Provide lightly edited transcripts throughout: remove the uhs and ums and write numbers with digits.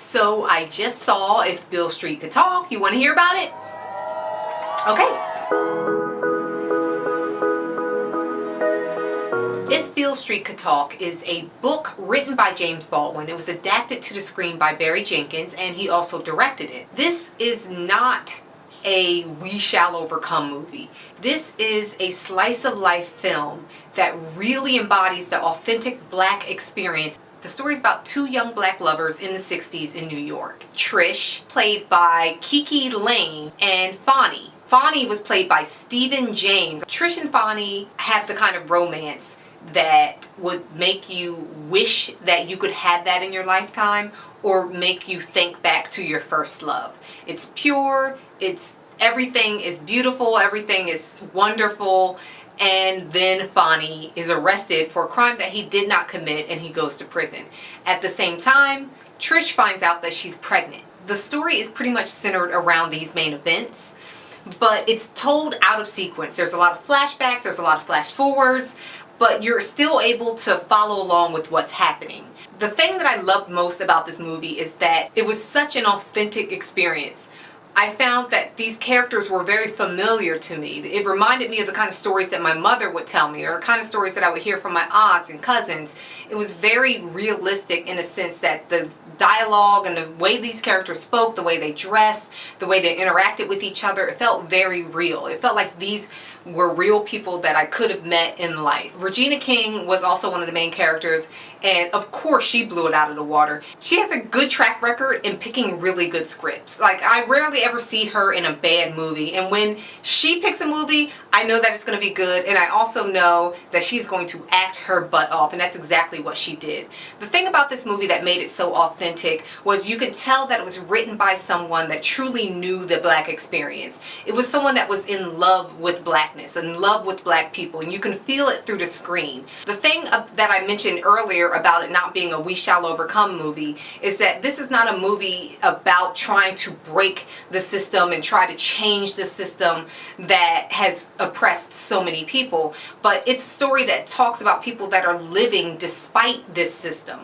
So I just saw If Beale Street Could Talk. You want to hear about it? Okay. If Beale Street Could Talk is a book written by James Baldwin. It was adapted to the screen by Barry Jenkins, and he also directed it. This is not a We Shall Overcome movie. This is a slice of life film that really embodies the authentic Black experience. The story is about two young Black lovers in the 60s in New York. Trish, played by Kiki Lane, and Fonnie. Fonnie was played by Stephen James. Trish and Fonnie have the kind of romance that would make you wish that you could have that in your lifetime, or make you think back to your first love. It's pure, everything is beautiful, everything is wonderful, and then Fonnie is arrested for a crime that he did not commit, and he goes to prison. At the same time, Trish finds out that she's pregnant. The story is pretty much centered around these main events, but it's told out of sequence. There's a lot of flashbacks, there's a lot of flash forwards, but you're still able to follow along with what's happening. The thing that I loved most about this movie is that it was such an authentic experience. I found that these characters were very familiar to me. It reminded me of the kind of stories that my mother would tell me, or the kind of stories that I would hear from my aunts and cousins. It was very realistic in a sense that the dialogue and the way these characters spoke, the way they dressed, the way they interacted with each other, it felt very real. It felt like these were real people that I could have met in life. Regina King was also one of the main characters, and of course she blew it out of the water. She has a good track record in picking really good scripts. Like, I rarely ever see her in a bad movie, and when she picks a movie, I know that it's going to be good, and I also know that she's going to act her butt off, and that's exactly what she did. The thing about this movie that made it so authentic was you could tell that it was written by someone that truly knew the Black experience. It was someone that was in love with Blackness, in love with Black people, and you can feel it through the screen. The thing that I mentioned earlier about it not being a We Shall Overcome movie is that this is not a movie about trying to break the system and try to change the system that has oppressed so many people, but it's a story that talks about people that are living despite this system.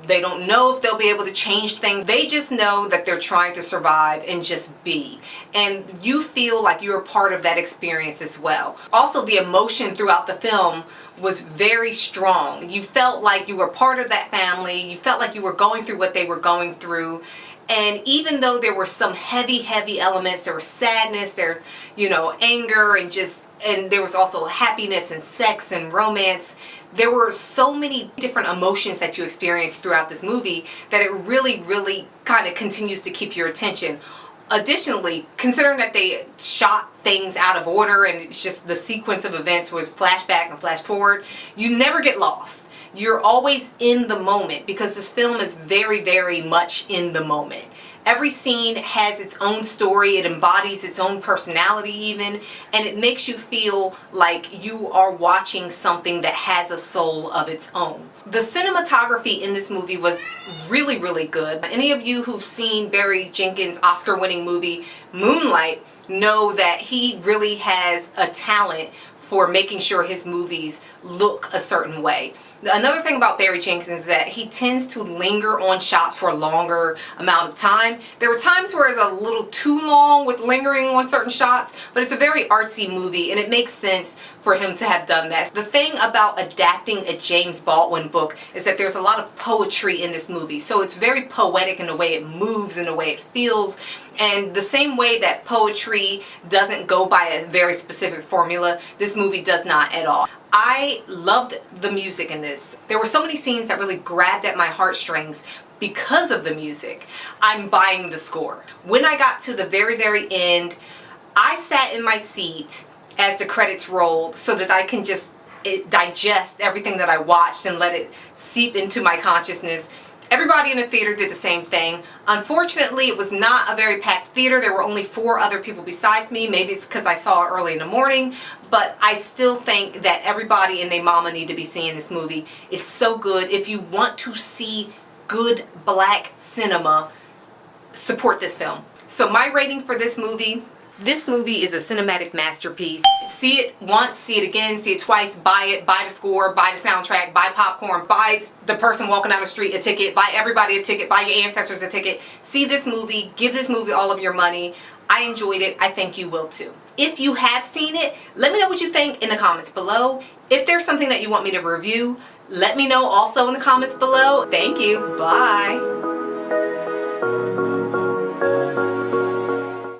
They don't know if they'll be able to change things. They just know that they're trying to survive and just be. And you feel like you're a part of that experience as well. Also, the emotion throughout the film was very strong. You felt like you were part of that family. You felt like you were going through what they were going through. And even though there were some heavy elements, there was sadness, there, anger, and there was also happiness and sex and romance. There were so many different emotions that you experienced throughout this movie that it really kind of continues to keep your attention. Additionally, considering that they shot things out of order and it's just the sequence of events was flashback and flash forward, you never get lost. You're always in the moment because this film is very much in the moment. Every scene has its own story, it embodies its own personality even, and it makes you feel like you are watching something that has a soul of its own. The cinematography in this movie was really good. Any of you who've seen Barry Jenkins' Oscar-winning movie Moonlight know that he really has a talent for making sure his movies look a certain way. Another thing about Barry Jenkins is that he tends to linger on shots for a longer amount of time. There were times where it's a little too long with lingering on certain shots, but it's a very artsy movie and it makes sense for him to have done that. The thing about adapting a James Baldwin book is that there's a lot of poetry in this movie. So it's very poetic in the way it moves, in the way it feels. And the same way that poetry doesn't go by a very specific formula, this movie does not at all. I loved the music in this. There were so many scenes that really grabbed at my heartstrings because of the music. I'm buying the score. When I got to the very end, I sat in my seat as the credits rolled so that I can just digest everything that I watched and let it seep into my consciousness. Everybody in the theater did the same thing. Unfortunately, it was not a very packed theater. There were only 4 other people besides me. Maybe it's because I saw it early in the morning, but I still think that everybody and their mama need to be seeing this movie. It's so good. If you want to see good Black cinema, support this film. So my rating for this movie, This movie is a cinematic masterpiece. See it once, see it again, see it twice, buy it, buy the score, buy the soundtrack, buy popcorn, buy the person walking down the street a ticket, buy everybody a ticket, buy your ancestors a ticket. See this movie, give this movie all of your money. I enjoyed it. I think you will too. If you have seen it, let me know what you think in the comments below. If there's something that you want me to review, let me know also in the comments below. Thank you. Bye.